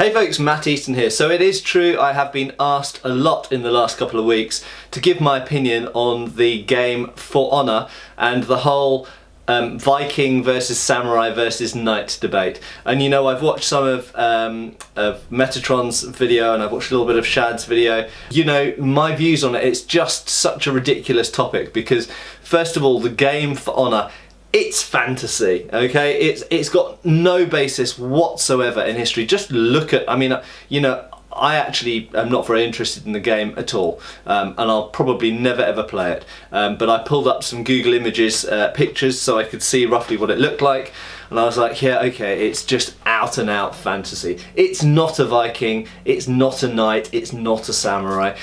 Hey folks, Matt Easton here. So it is true, I have been asked a lot in the last couple of weeks to give my opinion on the game For Honor and the whole Viking versus Samurai versus Knight debate. And you know, I've watched some of Metatron's video and I've watched a little bit of Shad's video. You know, my views on it, it's just such a ridiculous topic because first of all, the game For Honor, it's fantasy, okay? It's got no basis whatsoever in history. Just look at, I mean, you know, I actually am not very interested in the game at all, and I'll probably never ever play it. But I pulled up some Google Images pictures so I could see roughly what it looked like, and I was like, yeah, okay, it's just out and out fantasy. It's not a Viking, it's not a knight, it's not a samurai.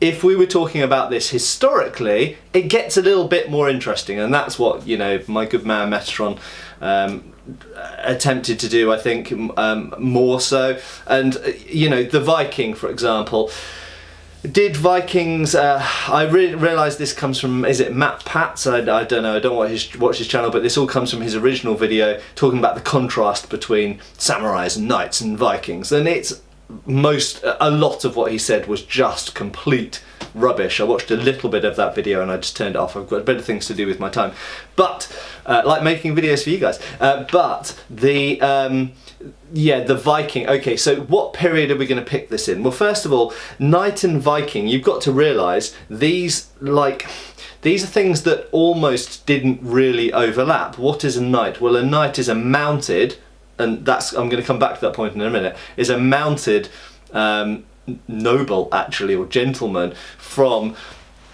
If we were talking about this historically, it gets a little bit more interesting, and that's what, you know, my good man Metatron attempted to do, I think, more so. And you know, the Viking, for example, did Vikings, I realised this comes from, is it Matt Patz? I don't know, I don't watch his channel, but this all comes from his original video talking about the contrast between samurais and knights and Vikings, and it's a lot of what he said was just complete rubbish. I watched a little bit of that video and I just turned it off. I've got better things to do with my time, but like making videos for you guys. But the yeah, the Viking. Okay, so what period are we going to pick this in? Well, first of all, knight and Viking, you've got to realise these are things that almost didn't really overlap. What is a knight? Well, a knight is a mounted, and that's, I'm going to come back to that point in a minute, is a mounted noble, actually, or gentleman from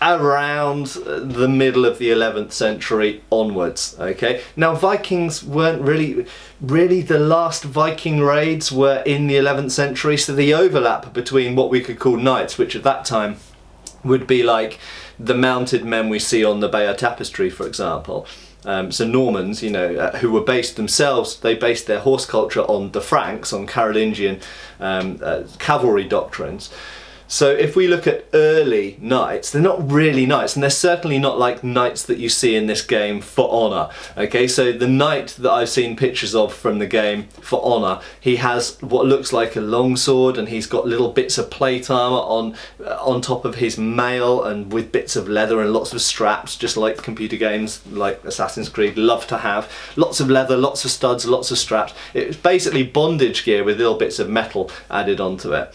around the middle of the 11th century onwards. Okay, now Vikings weren't really the last Viking raids were in the 11th century, so the overlap between what we could call knights, which at that time would be like the mounted men we see on the Bayeux Tapestry, for example. So Normans, you know, who were based themselves, they based their horse culture on the Franks, on Carolingian cavalry doctrines. So if we look at early knights, they're not really knights, and they're certainly not like knights that you see in this game For Honor. Okay, so the knight that I've seen pictures of from the game For Honor, he has what looks like a longsword, and he's got little bits of plate armor on top of his mail, and with bits of leather and lots of straps, just like computer games like Assassin's Creed love to have. Lots of leather, lots of studs, lots of straps. It's basically bondage gear with little bits of metal added onto it.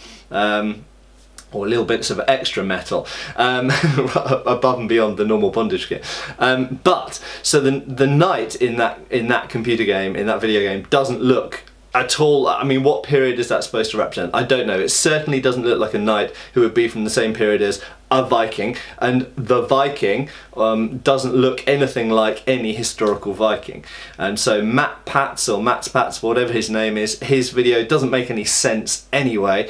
Or little bits of extra metal above and beyond the normal bondage gear. But so the knight in that computer game, in that video game, doesn't look at all. I mean, what period is that supposed to represent? I don't know. It certainly doesn't look like a knight who would be from the same period as a Viking, and the Viking doesn't look anything like any historical Viking. And so Matt Patz, or Matt's Patz, whatever his name is, his video doesn't make any sense anyway.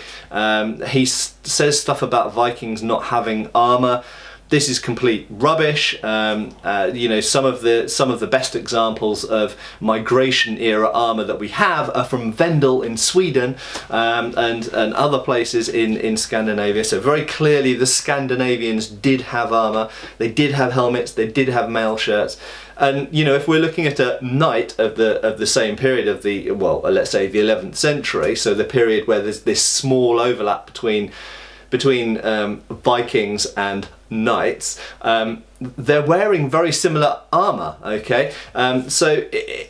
He says stuff about Vikings not having armor. This is complete rubbish. You know, some of the best examples of migration era armor that we have are from Vendel in Sweden, and other places in Scandinavia. So very clearly the Scandinavians did have armor, they did have helmets, they did have mail shirts. And you know, if we're looking at a knight of the same period of the, well, let's say the 11th century, so the period where there's this small overlap between Vikings and knights, they're wearing very similar armor. Okay, so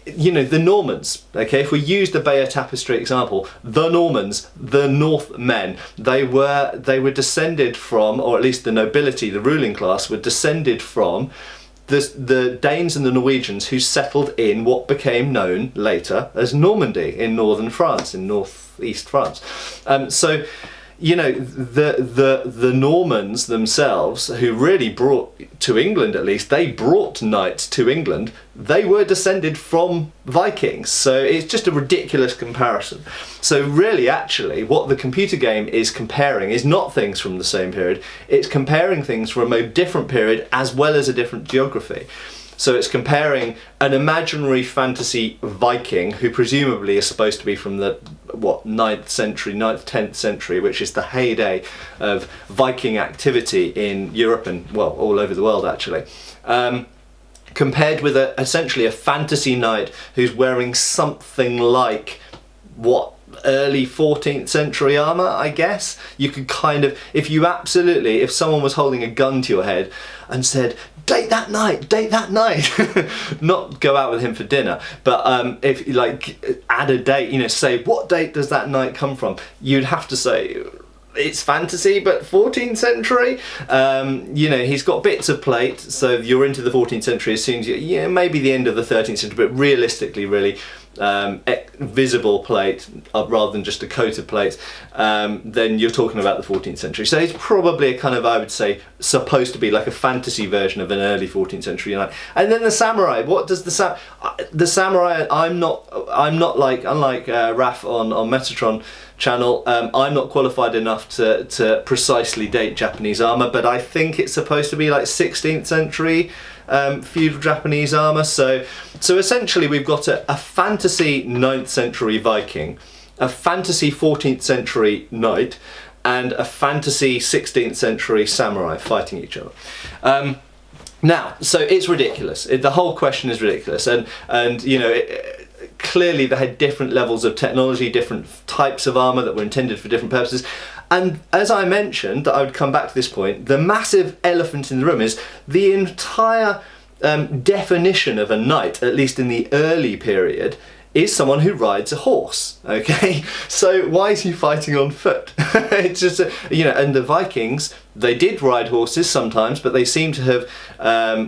you know, the Normans. Okay, if we use the Bayeux Tapestry example, the Normans, the Northmen, they were descended from, or at least the nobility, the ruling class, were descended from the Danes and the Norwegians who settled in what became known later as Normandy in northern France, in northeast France. So you know, the Normans themselves, who really brought to England, at least, they brought knights to England, they were descended from Vikings. So it's just a ridiculous comparison. So really, actually, what the computer game is comparing is not things from the same period, it's comparing things from a different period as well as a different geography. So it's comparing an imaginary fantasy Viking, who presumably is supposed to be from the, what, 9th century, 9th, 10th century, which is the heyday of Viking activity in Europe and, well, all over the world actually. Compared with essentially a fantasy knight who's wearing something like what early 14th century armour, I guess. You could kind of, if someone was holding a gun to your head and said, date that night, not go out with him for dinner, but if you like add a date, you know, say what date does that night come from, you'd have to say it's fantasy but 14th century. You know, he's got bits of plate, so you're into the 14th century as soon as you know, maybe the end of the 13th century, but realistically really visible plate rather than just a coat of plates, then you're talking about the 14th century. So it's probably a kind of, I would say, supposed to be like a fantasy version of an early 14th century knight. And then the samurai. What does the samurai? I'm not like, unlike Raf on Metatron channel, I'm not qualified enough to precisely date Japanese armour, but I think it's supposed to be like 16th century feudal Japanese armour. So essentially we've got a fantasy 9th century Viking, a fantasy 14th century knight, and a fantasy 16th century samurai fighting each other. Now, so it's ridiculous. The whole question is ridiculous, and you know, clearly they had different levels of technology, different types of armour that were intended for different purposes. And as I mentioned, I would come back to this point, the massive elephant in the room is the entire definition of a knight, at least in the early period, is someone who rides a horse, okay? So why is he fighting on foot? It's just, you know, and the Vikings, they did ride horses sometimes, but they seem to have,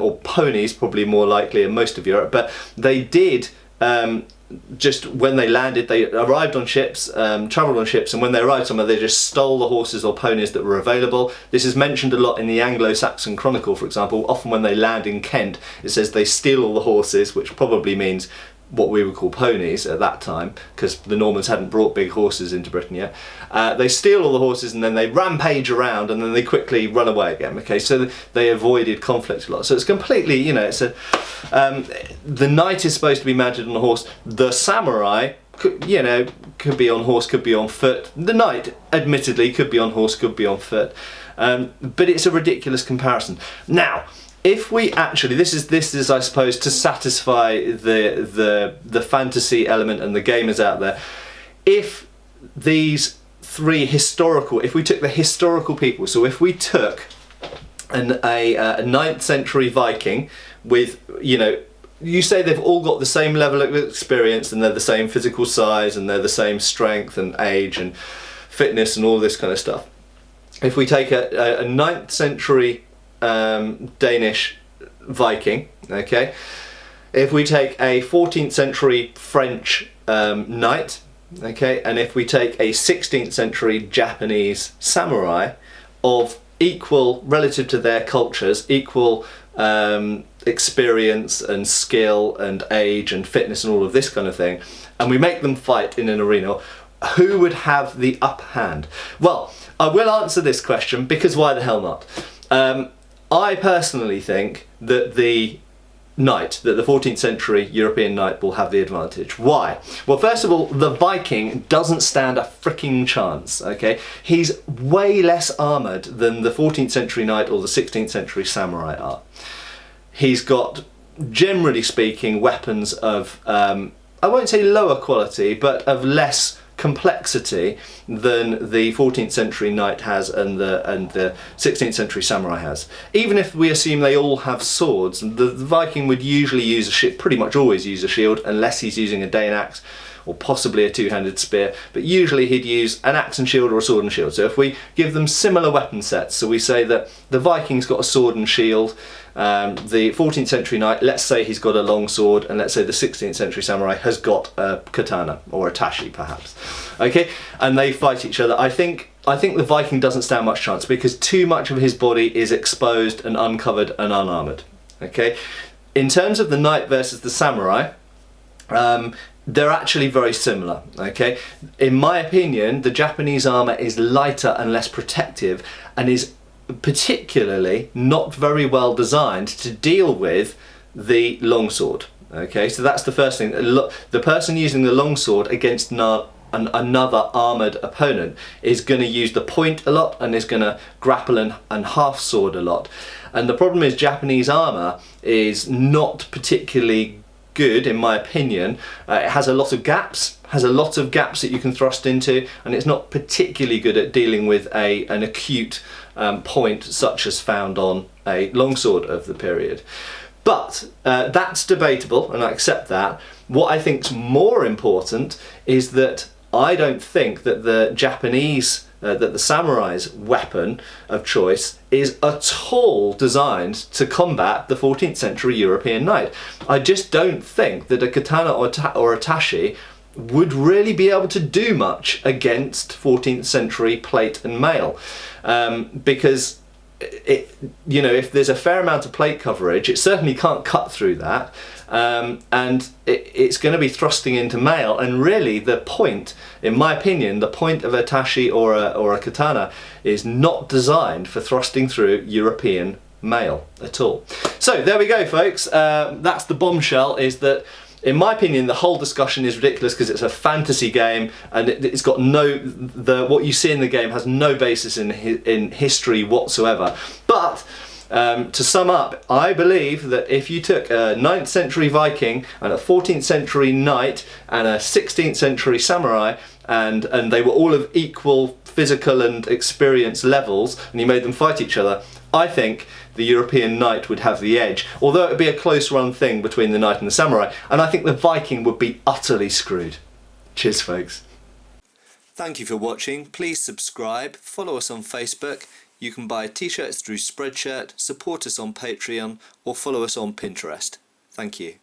or ponies probably more likely in most of Europe, but they did, just when they landed, they arrived on ships, travelled on ships, and when they arrived somewhere, they just stole the horses or ponies that were available. This is mentioned a lot in the Anglo-Saxon Chronicle, for example. Often when they land in Kent, it says they steal all the horses, which probably means what we would call ponies at that time, because the Normans hadn't brought big horses into Britain yet. They steal all the horses and then they rampage around and then they quickly run away again. Okay, so they avoided conflict a lot. So it's completely, you know, it's the knight is supposed to be mounted on a horse. The samurai, you know, could be on horse, could be on foot. The knight, admittedly, could be on horse, could be on foot. But it's a ridiculous comparison. Now, if we actually, this is I suppose to satisfy the fantasy element and the gamers out there, if these three historical, if we took the historical people, so if we took a 9th century Viking with, you know, you say they've all got the same level of experience and they're the same physical size and they're the same strength and age and fitness and all this kind of stuff. If we take a 9th century Danish Viking, okay, if we take a 14th century French knight, okay, and if we take a 16th century Japanese samurai of equal, relative to their cultures, equal experience and skill and age and fitness and all of this kind of thing, and we make them fight in an arena, who would have the upper hand? Well, I will answer this question, because why the hell not? I personally think that the 14th century European knight will have the advantage. Why? Well, first of all, the Viking doesn't stand a freaking chance, okay? He's way less armoured than the 14th century knight or the 16th century samurai are. He's got, generally speaking, weapons of, I won't say lower quality, but of less complexity than the 14th century knight has and the 16th century samurai has. Even if we assume they all have swords, the Viking would usually use a shield, pretty much always use a shield, unless he's using a Dane axe or possibly a two-handed spear, but usually he'd use an axe and shield or a sword and shield. So if we give them similar weapon sets, so we say that the Viking's got a sword and shield, the 14th century knight, let's say he's got a long sword, and let's say the 16th century samurai has got a katana or a tashi perhaps, okay, and they fight each other. I think the Viking doesn't stand much chance because too much of his body is exposed and uncovered and unarmoured, okay. In terms of the knight versus the samurai, they're actually very similar, okay. In my opinion, the Japanese armour is lighter and less protective and is particularly not very well designed to deal with the longsword, okay. So that's the first thing. The person using the longsword against another armoured opponent is going to use the point a lot and is going to grapple and half sword a lot. And the problem is Japanese armour is not particularly good in my opinion. It has a lot of gaps, that you can thrust into, and it's not particularly good at dealing with an acute point such as found on a longsword of the period. But that's debatable, and I accept that. What I think's more important is that I don't think that the Japanese, that the samurai's weapon of choice is at all designed to combat the 14th century European knight. I just don't think that a katana or a tashi would really be able to do much against 14th century plate and mail, because if there's a fair amount of plate coverage, it certainly can't cut through that, and it's going to be thrusting into mail, and really the point, in my opinion, the point of a tashi or a katana is not designed for thrusting through European mail at all. So there we go, folks. That's the bombshell, is that in my opinion the whole discussion is ridiculous because it's a fantasy game, and it's got what you see in the game has no basis in history whatsoever. But to sum up, I believe that if you took a 9th century Viking and a 14th century knight and a 16th century samurai, and they were all of equal physical and experience levels, and you made them fight each other, I think the European knight would have the edge, although it would be a close run thing between the knight and the samurai, and I think the Viking would be utterly screwed. Cheers, folks. Thank you for watching. Please subscribe, follow us on Facebook. You can buy t-shirts through Spreadshirt, support us on Patreon, or follow us on Pinterest. Thank you.